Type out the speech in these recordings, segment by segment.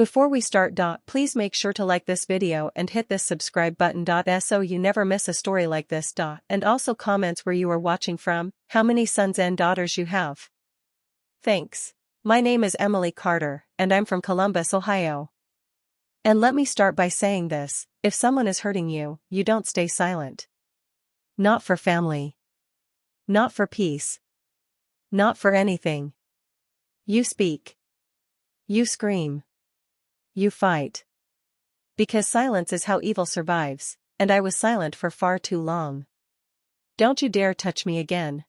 Before we start, please make sure to like this video and hit this subscribe button, so you never miss a story like this. And also comments where you are watching from, how many sons and daughters you have. Thanks. My name is Emily Carter, and I'm from Columbus, Ohio. And let me start by saying this: if someone is hurting you, you don't stay silent. Not for family. Not for peace. Not for anything. You speak. You scream. You fight. Because silence is how evil survives, and I was silent for far too long. Don't you dare touch me again.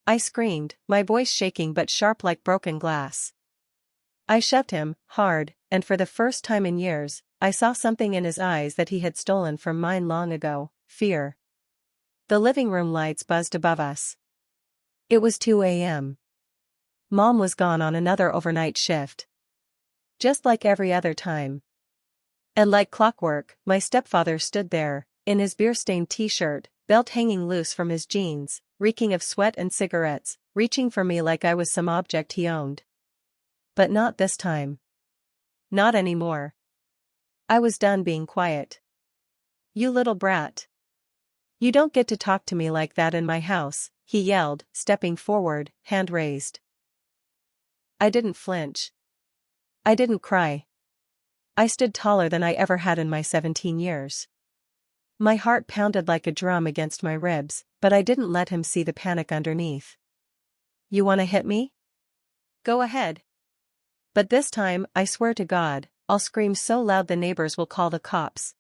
I screamed, my voice shaking but sharp like broken glass. I shoved him, hard, and for the first time in years, I saw something in his eyes that he had stolen from mine long ago: fear. The living room lights buzzed above us. It was 2 a.m. Mom was gone on another overnight shift. Just like every other time. And like clockwork, my stepfather stood there, in his beer-stained t-shirt, belt hanging loose from his jeans, reeking of sweat and cigarettes, reaching for me like I was some object he owned. But not this time. Not anymore. I was done being quiet. You little brat. You don't get to talk to me like that in my house, he yelled, stepping forward, hand raised. I didn't flinch. I didn't cry. I stood taller than I ever had in my 17 years. My heart pounded like a drum against my ribs, but I didn't let him see the panic underneath. You wanna hit me? Go ahead. But this time, I swear to God, I'll scream so loud the neighbors will call the cops.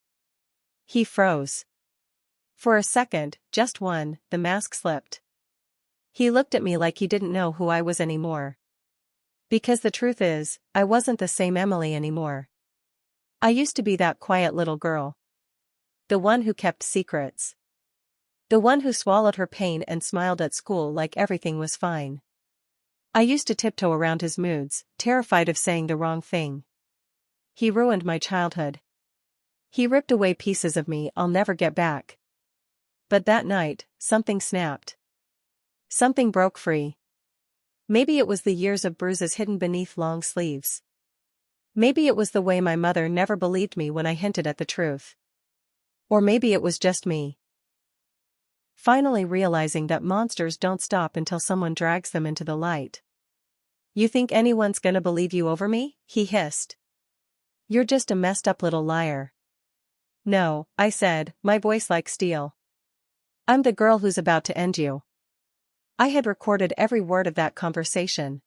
He froze. For a second, just one, the mask slipped. He looked at me like he didn't know who I was anymore. Because the truth is, I wasn't the same Emily anymore. I used to be that quiet little girl. The one who kept secrets. The one who swallowed her pain and smiled at school like everything was fine. I used to tiptoe around his moods, terrified of saying the wrong thing. He ruined my childhood. He ripped away pieces of me I'll never get back. But that night, something snapped. Something broke free. Maybe it was the years of bruises hidden beneath long sleeves. Maybe it was the way my mother never believed me when I hinted at the truth. Or maybe it was just me. Finally realizing that monsters don't stop until someone drags them into the light. You think anyone's gonna believe you over me? He hissed. You're just a messed up little liar. No, I said, my voice like steel. I'm the girl who's about to end you. I had recorded every word of that conversation.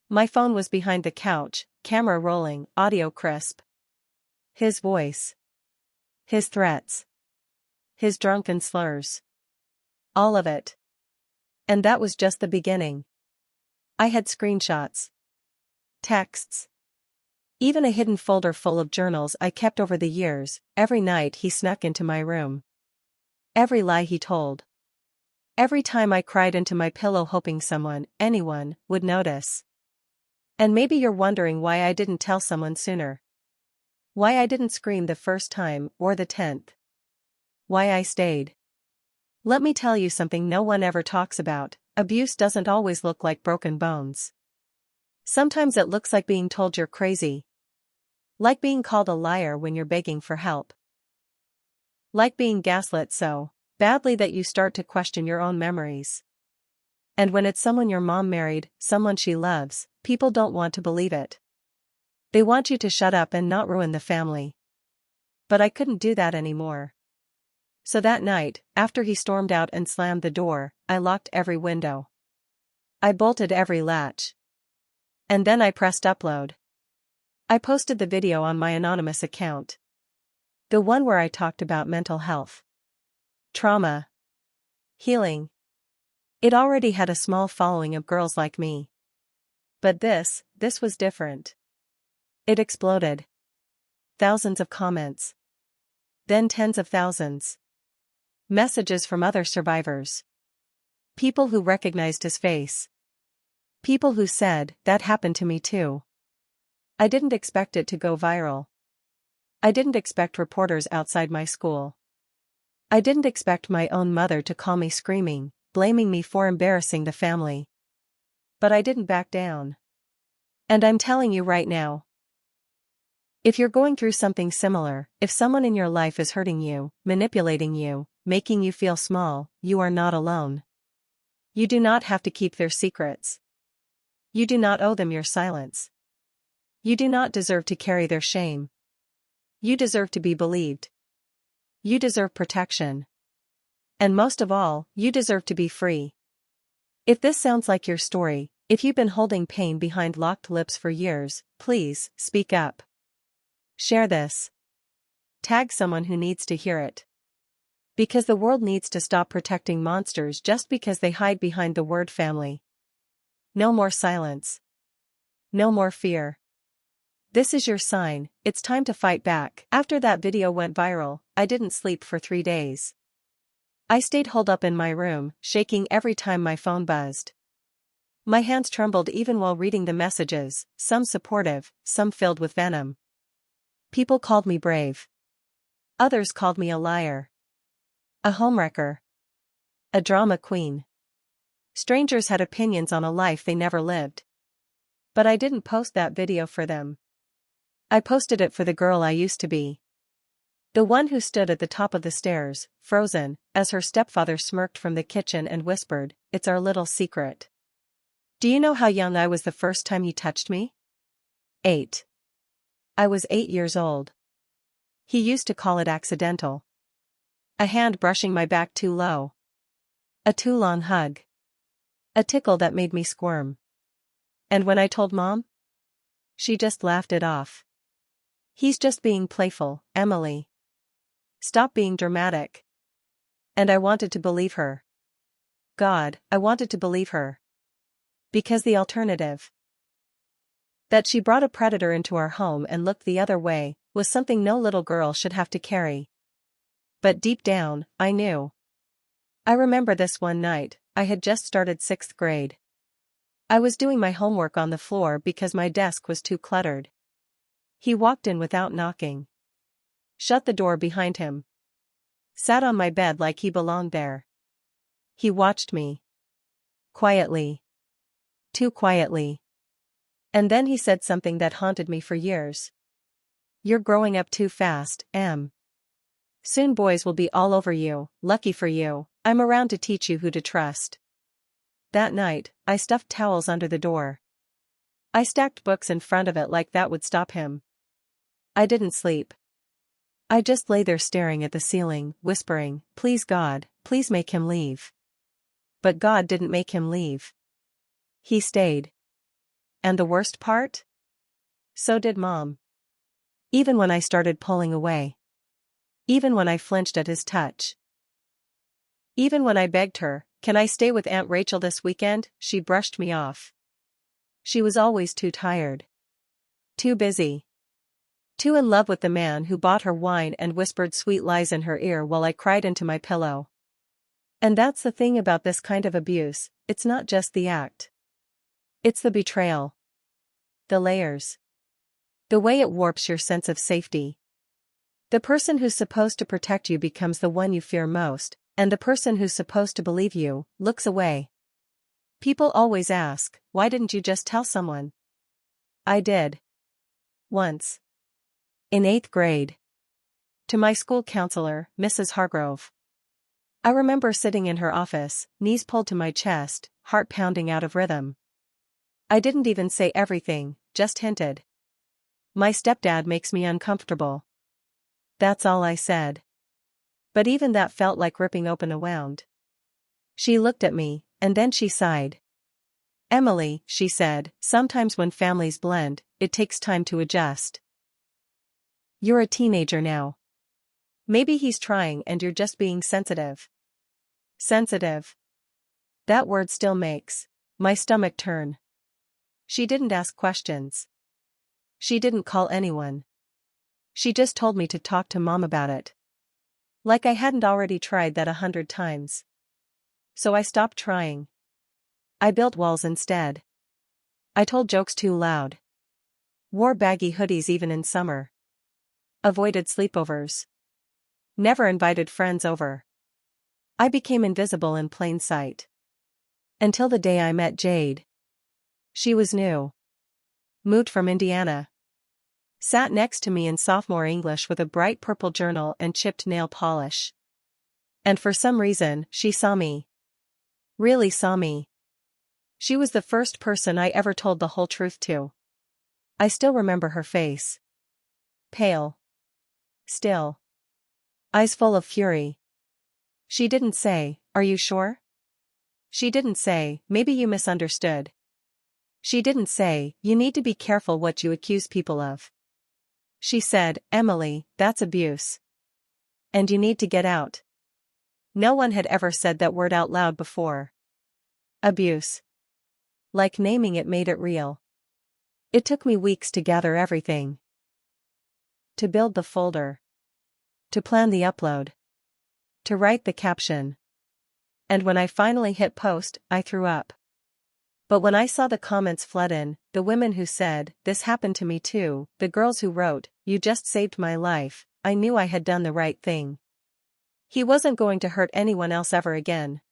My phone was behind the couch, camera rolling, audio crisp. His voice. His threats. His drunken slurs. All of it. And that was just the beginning. I had screenshots. Texts. Even a hidden folder full of journals I kept over the years. Every night he snuck into my room. Every lie he told. Every time I cried into my pillow hoping someone, anyone, would notice. And maybe you're wondering why I didn't tell someone sooner. Why I didn't scream the first time, or the 10th. Why I stayed. Let me tell you something no one ever talks about: abuse doesn't always look like broken bones. Sometimes it looks like being told you're crazy. Like being called a liar when you're begging for help. Like being gaslit so badly that you start to question your own memories. And when it's someone your mom married, someone she loves, people don't want to believe it. They want you to shut up and not ruin the family. But I couldn't do that anymore. So that night, after he stormed out and slammed the door, I locked every window. I bolted every latch. And then I pressed upload. I posted the video on my anonymous account. The one where I talked about mental health. Trauma. Healing. It already had a small following of girls like me. But this was different. It exploded. Thousands of comments. Then tens of thousands. Messages from other survivors. People who recognized his face. People who said, that happened to me too. I didn't expect it to go viral. I didn't expect reporters outside my school. I didn't expect my own mother to call me screaming, blaming me for embarrassing the family. But I didn't back down. And I'm telling you right now. If you're going through something similar, if someone in your life is hurting you, manipulating you, making you feel small, you are not alone. You do not have to keep their secrets. You do not owe them your silence. You do not deserve to carry their shame. You deserve to be believed. You deserve protection. And most of all, you deserve to be free. If this sounds like your story, if you've been holding pain behind locked lips for years, please, speak up. Share this. Tag someone who needs to hear it. Because the world needs to stop protecting monsters just because they hide behind the word family. No more silence. No more fear. This is your sign, it's time to fight back. After that video went viral, I didn't sleep for 3 days. I stayed holed up in my room, shaking every time my phone buzzed. My hands trembled even while reading the messages, some supportive, some filled with venom. People called me brave. Others called me a liar. A homewrecker. A drama queen. Strangers had opinions on a life they never lived. But I didn't post that video for them. I posted it for the girl I used to be. The one who stood at the top of the stairs, frozen, as her stepfather smirked from the kitchen and whispered, "It's our little secret." Do you know how young I was the first time he touched me? 8. I was 8 years old. He used to call it accidental. A hand brushing my back too low. A too long hug. A tickle that made me squirm. And when I told Mom? She just laughed it off. "He's just being playful, Emily. Stop being dramatic." And I wanted to believe her. God, I wanted to believe her. Because the alternative, that she brought a predator into our home and looked the other way, was something no little girl should have to carry. But deep down, I knew. I remember this one night, I had just started 6th grade. I was doing my homework on the floor because my desk was too cluttered. He walked in without knocking. Shut the door behind him. Sat on my bed like he belonged there. He watched me. Quietly. Too quietly. And then he said something that haunted me for years. "You're growing up too fast, Em. Soon boys will be all over you, lucky for you, I'm around to teach you who to trust." That night, I stuffed towels under the door. I stacked books in front of it like that would stop him. I didn't sleep. I just lay there staring at the ceiling, whispering, "Please God, please make him leave." But God didn't make him leave. He stayed. And the worst part? So did Mom. Even when I started pulling away. Even when I flinched at his touch. Even when I begged her, "Can I stay with Aunt Rachel this weekend?" she brushed me off. She was always too tired. Too busy. Too in love with the man who bought her wine and whispered sweet lies in her ear while I cried into my pillow. And that's the thing about this kind of abuse, it's not just the act. It's the betrayal. The layers. The way it warps your sense of safety. The person who's supposed to protect you becomes the one you fear most, and the person who's supposed to believe you, looks away. People always ask, "Why didn't you just tell someone?" I did. Once. In 8th grade. To my school counselor, Mrs. Hargrove. I remember sitting in her office, knees pulled to my chest, heart pounding out of rhythm. I didn't even say everything, just hinted. "My stepdad makes me uncomfortable." That's all I said. But even that felt like ripping open a wound. She looked at me, and then she sighed. "Emily," she said, "sometimes when families blend, it takes time to adjust. You're a teenager now. Maybe he's trying and you're just being sensitive." Sensitive. That word still makes my stomach turn. She didn't ask questions. She didn't call anyone. She just told me to talk to Mom about it. Like I hadn't already tried that 100 times. So I stopped trying. I built walls instead. I told jokes too loud. Wore baggy hoodies even in summer. Avoided sleepovers. Never invited friends over. I became invisible in plain sight. Until the day I met Jade. She was new. Moved from Indiana. Sat next to me in sophomore English with a bright purple journal and chipped nail polish. And for some reason, she saw me. Really saw me. She was the first person I ever told the whole truth to. I still remember her face. Pale. Still. Eyes full of fury. She didn't say, "Are you sure?" She didn't say, "Maybe you misunderstood." She didn't say, "You need to be careful what you accuse people of." She said, "Emily, that's abuse. And you need to get out." No one had ever said that word out loud before. Abuse. Like naming it made it real. It took me weeks to gather everything. To build the folder. To plan the upload. To write the caption. And when I finally hit post, I threw up. But when I saw the comments flood in, the women who said, "This happened to me too," the girls who wrote, "You just saved my life," I knew I had done the right thing. He wasn't going to hurt anyone else ever again.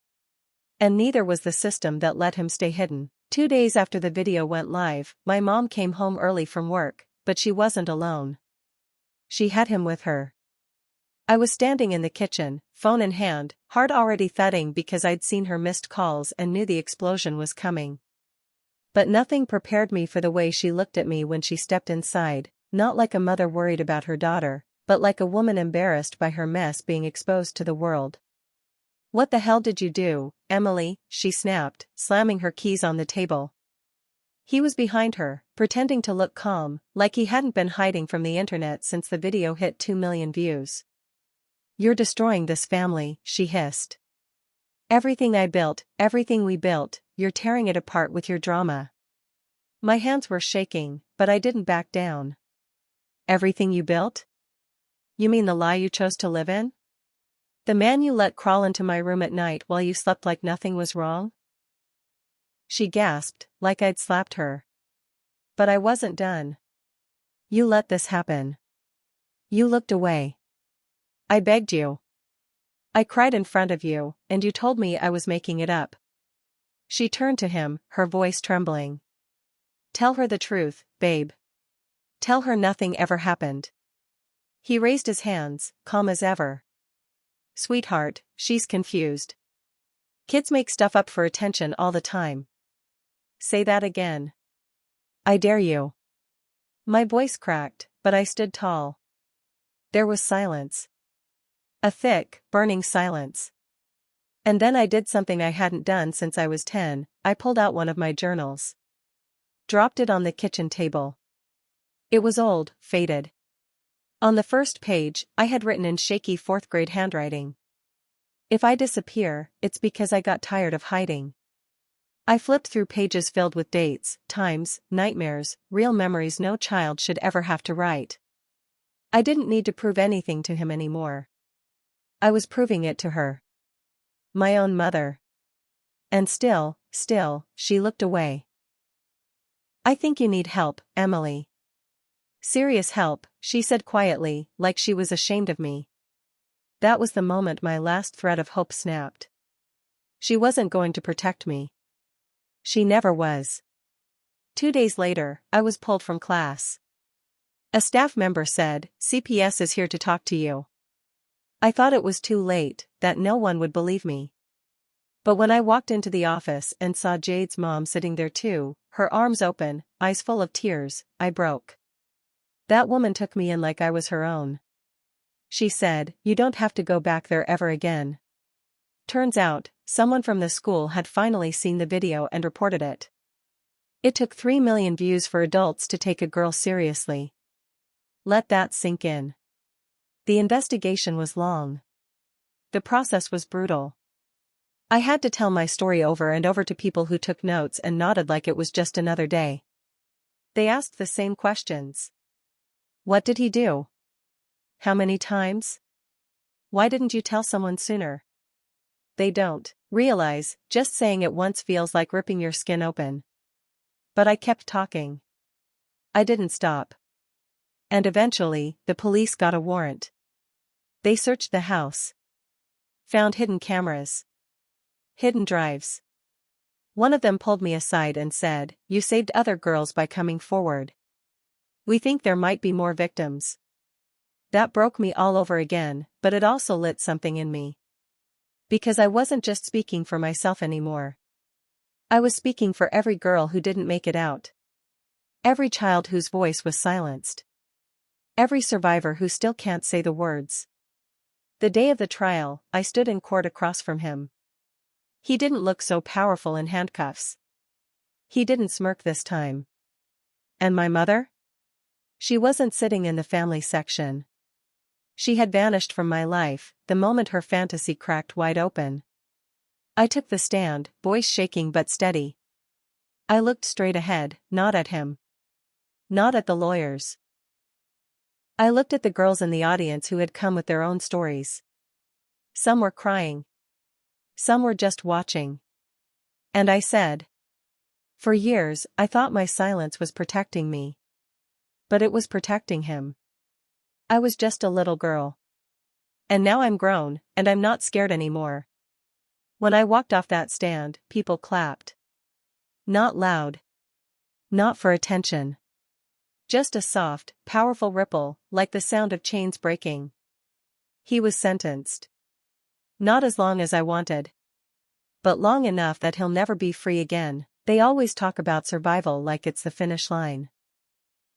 And neither was the system that let him stay hidden. 2 days after the video went live, my mom came home early from work, but she wasn't alone. She had him with her. I was standing in the kitchen, phone in hand, heart already thudding because I'd seen her missed calls and knew the explosion was coming. But nothing prepared me for the way she looked at me when she stepped inside, not like a mother worried about her daughter, but like a woman embarrassed by her mess being exposed to the world. "What the hell did you do, Emily?" she snapped, slamming her keys on the table. He was behind her, pretending to look calm, like he hadn't been hiding from the internet since the video hit 2 million views. "You're destroying this family," she hissed. "Everything I built, everything we built, you're tearing it apart with your drama." My hands were shaking, but I didn't back down. "Everything you built? You mean the lie you chose to live in? The man you let crawl into my room at night while you slept like nothing was wrong?" She gasped, like I'd slapped her. But I wasn't done. "You let this happen. You looked away. I begged you. I cried in front of you, and you told me I was making it up." She turned to him, her voice trembling. "Tell her the truth, babe. Tell her nothing ever happened." He raised his hands, calm as ever. "Sweetheart, she's confused. Kids make stuff up for attention all the time." "Say that again. I dare you." My voice cracked, but I stood tall. There was silence. A thick, burning silence. And then I did something I hadn't done since I was 10, I pulled out one of my journals. Dropped it on the kitchen table. It was old, faded. On the first page, I had written in shaky fourth-grade handwriting, "If I disappear, it's because I got tired of hiding." I flipped through pages filled with dates, times, nightmares, real memories no child should ever have to write. I didn't need to prove anything to him anymore. I was proving it to her. My own mother. And still, she looked away. "I think you need help, Emily." "Serious help," she said quietly, like she was ashamed of me. That was the moment my last thread of hope snapped. She wasn't going to protect me. She never was. 2 days later, I was pulled from class. A staff member said, "CPS is here to talk to you." I thought it was too late, that no one would believe me. But when I walked into the office and saw Jade's mom sitting there too, her arms open, eyes full of tears, I broke. That woman took me in like I was her own. She said, "You don't have to go back there ever again." Turns out, someone from the school had finally seen the video and reported it. It took 3 million views for adults to take a girl seriously. Let that sink in. The investigation was long. The process was brutal. I had to tell my story over and over to people who took notes and nodded like it was just another day. They asked the same questions. What did he do? How many times? Why didn't you tell someone sooner? They don't realize, just saying it once feels like ripping your skin open. But I kept talking. I didn't stop. And eventually, the police got a warrant. They searched the house. Found hidden cameras. Hidden drives. One of them pulled me aside and said, "You saved other girls by coming forward. We think there might be more victims. That broke me all over again, but it also lit something in me. Because I wasn't just speaking for myself anymore. I was speaking for every girl who didn't make it out. Every child whose voice was silenced. Every survivor who still can't say the words. The day of the trial, I stood in court across from him. He didn't look so powerful in handcuffs. He didn't smirk this time. And my mother? She wasn't sitting in the family section. She had vanished from my life the moment her fantasy cracked wide open. I took the stand, voice shaking but steady. I looked straight ahead, not at him. Not at the lawyers. I looked at the girls in the audience who had come with their own stories. Some were crying. Some were just watching. And I said, for years, I thought my silence was protecting me. But it was protecting him. I was just a little girl. And now I'm grown, and I'm not scared anymore. When I walked off that stand, people clapped. Not loud. Not for attention. Just a soft, powerful ripple, like the sound of chains breaking. He was sentenced. Not as long as I wanted. But long enough that he'll never be free again. They always talk about survival like it's the finish line.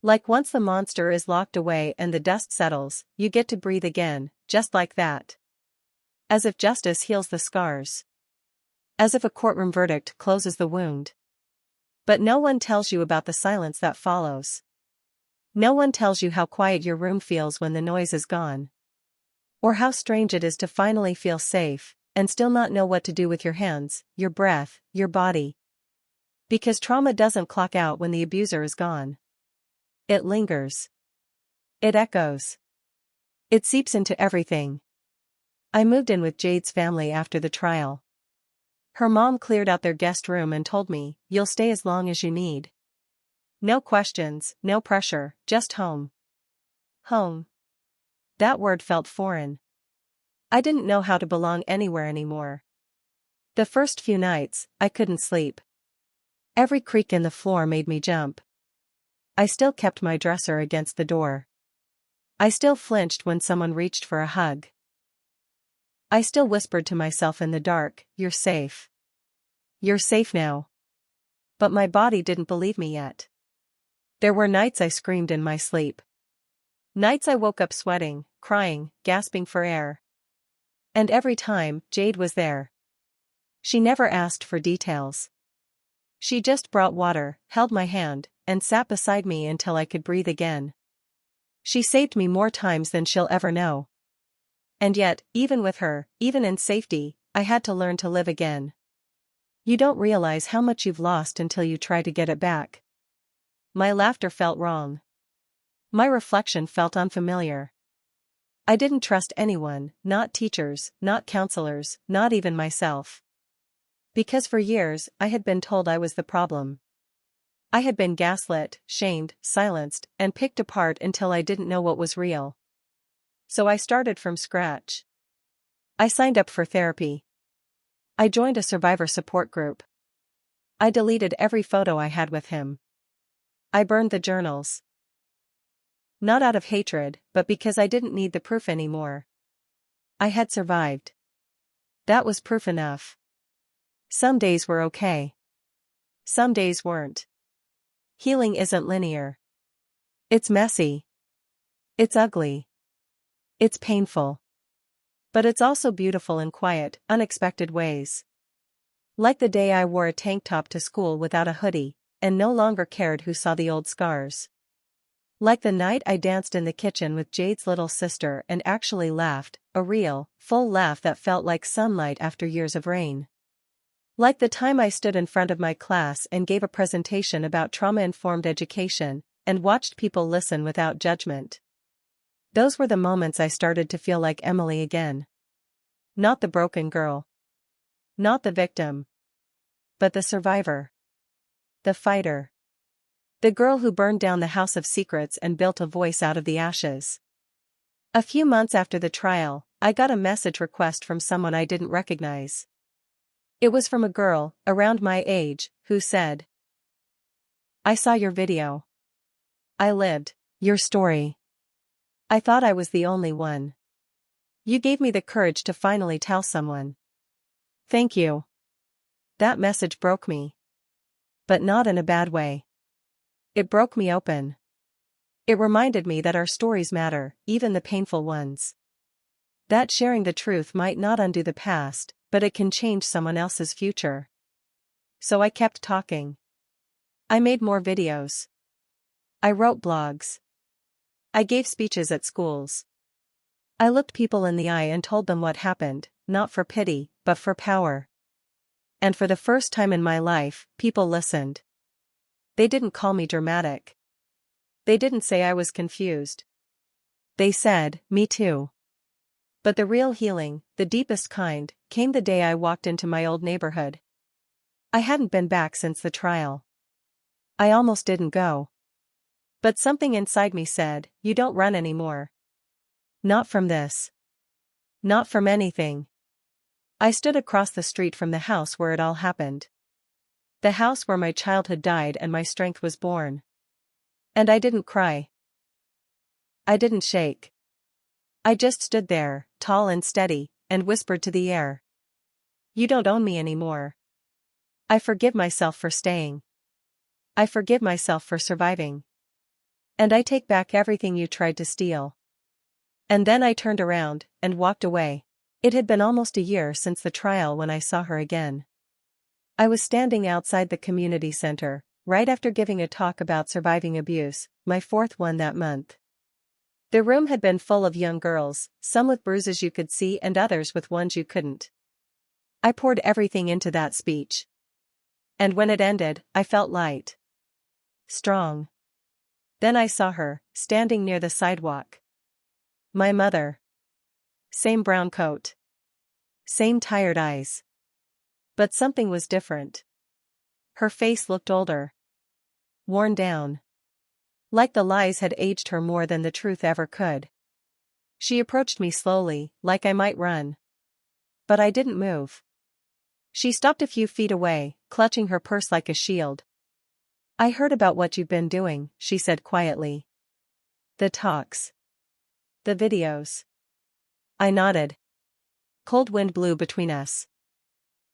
Like once the monster is locked away and the dust settles, you get to breathe again, just like that. As if justice heals the scars. As if a courtroom verdict closes the wound. But no one tells you about the silence that follows. No one tells you how quiet your room feels when the noise is gone. Or how strange it is to finally feel safe, and still not know what to do with your hands, your breath, your body. Because trauma doesn't clock out when the abuser is gone. It lingers. It echoes. It seeps into everything. I moved in with Jade's family after the trial. Her mom cleared out their guest room and told me, you'll stay as long as you need. No questions, no pressure, just home. Home. That word felt foreign. I didn't know how to belong anywhere anymore. The first few nights, I couldn't sleep. Every creak in the floor made me jump. I still kept my dresser against the door. I still flinched when someone reached for a hug. I still whispered to myself in the dark, you're safe. You're safe now. But my body didn't believe me yet. There were nights I screamed in my sleep. Nights I woke up sweating, crying, gasping for air. And every time, Jade was there. She never asked for details. She just brought water, held my hand, and sat beside me until I could breathe again. She saved me more times than she'll ever know. And yet, even with her, even in safety, I had to learn to live again. You don't realize how much you've lost until you try to get it back. My laughter felt wrong. My reflection felt unfamiliar. I didn't trust anyone, not teachers, not counselors, not even myself. Because for years, I had been told I was the problem. I had been gaslit, shamed, silenced, and picked apart until I didn't know what was real. So I started from scratch. I signed up for therapy. I joined a survivor support group. I deleted every photo I had with him. I burned the journals. Not out of hatred, but because I didn't need the proof anymore. I had survived. That was proof enough. Some days were okay. Some days weren't. Healing isn't linear. It's messy. It's ugly. It's painful. But it's also beautiful in quiet, unexpected ways. Like the day I wore a tank top to school without a hoodie, and no longer cared who saw the old scars. Like the night I danced in the kitchen with Jade's little sister and actually laughed, a real, full laugh that felt like sunlight after years of rain. Like the time I stood in front of my class and gave a presentation about trauma-informed education, and watched people listen without judgment. Those were the moments I started to feel like Emily again. Not the broken girl. Not the victim. But the survivor. The fighter. The girl who burned down the house of secrets and built a voice out of the ashes. A few months after the trial, I got a message request from someone I didn't recognize. It was from a girl, around my age, who said, I saw your video. I lived. Your story. I thought I was the only one. You gave me the courage to finally tell someone. Thank you. That message broke me. But not in a bad way. It broke me open. It reminded me that our stories matter, even the painful ones. That sharing the truth might not undo the past, but it can change someone else's future. So I kept talking. I made more videos. I wrote blogs. I gave speeches at schools. I looked people in the eye and told them what happened, not for pity, but for power. And for the first time in my life, people listened. They didn't call me dramatic. They didn't say I was confused. They said, me too. But the real healing, the deepest kind, came the day I walked into my old neighborhood. I hadn't been back since the trial. I almost didn't go. But something inside me said, you don't run anymore. Not from this. Not from anything. I stood across the street from the house where it all happened. The house where my childhood died and my strength was born. And I didn't cry. I didn't shake. I just stood there, tall and steady, and whispered to the air. You don't own me anymore. I forgive myself for staying. I forgive myself for surviving. And I take back everything you tried to steal. And then I turned around and walked away. It had been almost a year since the trial when I saw her again. I was standing outside the community center, right after giving a talk about surviving abuse, my fourth one that month. The room had been full of young girls, some with bruises you could see and others with ones you couldn't. I poured everything into that speech. And when it ended, I felt light. Strong. Then I saw her, standing near the sidewalk. My mother. Same brown coat. Same tired eyes. But something was different. Her face looked older. Worn down. Like the lies had aged her more than the truth ever could. She approached me slowly, like I might run. But I didn't move. She stopped a few feet away, clutching her purse like a shield. I heard about what you've been doing, she said quietly. The talks. The videos. I nodded. Cold wind blew between us.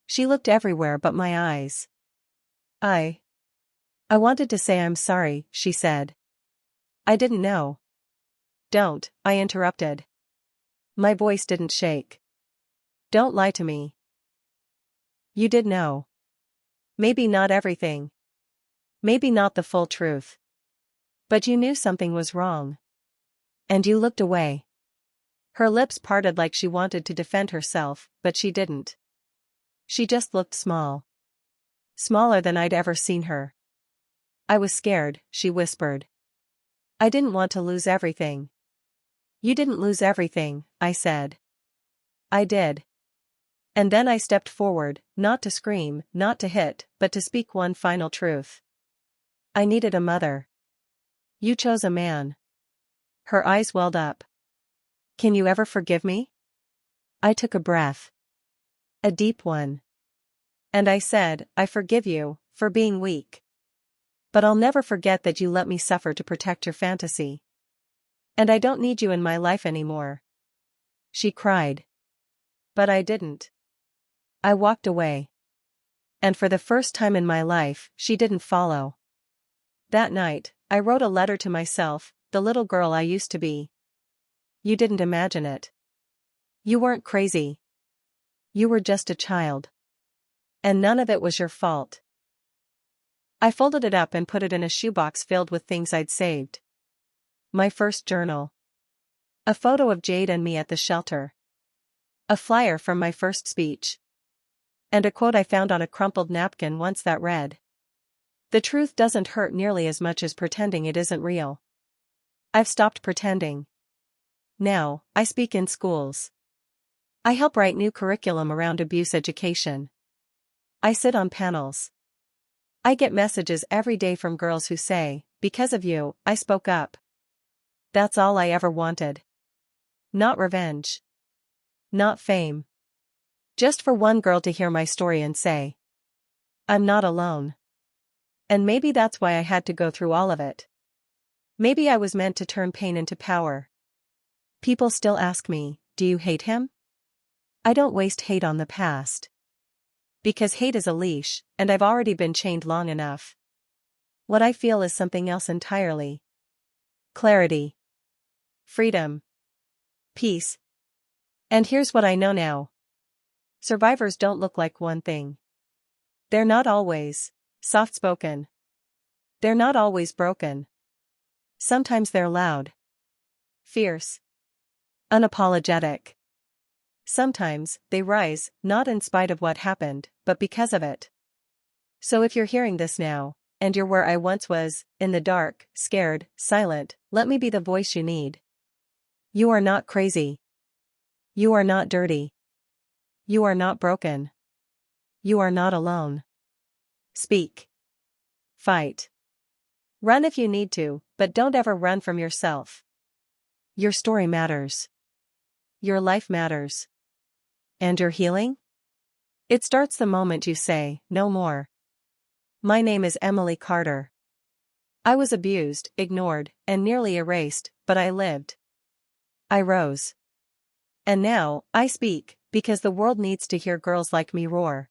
She looked everywhere but my eyes. I wanted to say I'm sorry, she said. I didn't know. Don't, I interrupted. My voice didn't shake. Don't lie to me. You did know. Maybe not everything. Maybe not the full truth. But you knew something was wrong. And you looked away. Her lips parted like she wanted to defend herself, but she didn't. She just looked small. Smaller than I'd ever seen her. I was scared, she whispered. I didn't want to lose everything. You didn't lose everything, I said. I did. And then I stepped forward, not to scream, not to hit, but to speak one final truth. I needed a mother. You chose a man. Her eyes welled up. Can you ever forgive me? I took a breath. A deep one. And I said, I forgive you, for being weak. But I'll never forget that you let me suffer to protect your fantasy. And I don't need you in my life anymore. She cried. But I didn't. I walked away. And for the first time in my life, she didn't follow. That night, I wrote a letter to myself, the little girl I used to be. You didn't imagine it. You weren't crazy. You were just a child. And none of it was your fault. I folded it up and put it in a shoebox filled with things I'd saved. My first journal. A photo of Jade and me at the shelter. A flyer from my first speech. And a quote I found on a crumpled napkin once that read, "The truth doesn't hurt nearly as much as pretending it isn't real." I've stopped pretending. Now, I speak in schools. I help write new curriculum around abuse education. I sit on panels. I get messages every day from girls who say, because of you, I spoke up. That's all I ever wanted. Not revenge. Not fame. Just for one girl to hear my story and say, I'm not alone. And maybe that's why I had to go through all of it. Maybe I was meant to turn pain into power. People still ask me, do you hate him? I don't waste hate on the past. Because hate is a leash, and I've already been chained long enough. What I feel is something else entirely. Clarity. Freedom. Peace. And here's what I know now. Survivors don't look like one thing. They're not always soft-spoken. They're not always broken. Sometimes they're loud, fierce, unapologetic. Sometimes they rise, not in spite of what happened, but because of it. So if you're hearing this now, and you're where I once was, in the dark, scared, silent, let me be the voice you need. You are not crazy. You are not dirty. You are not broken. You are not alone. Speak. Fight. Run if you need to, but don't ever run from yourself. Your story matters. Your life matters. And your healing? It starts the moment you say, no more. My name is Emily Carter. I was abused, ignored, and nearly erased, but I lived. I rose. And now, I speak, because the world needs to hear girls like me roar.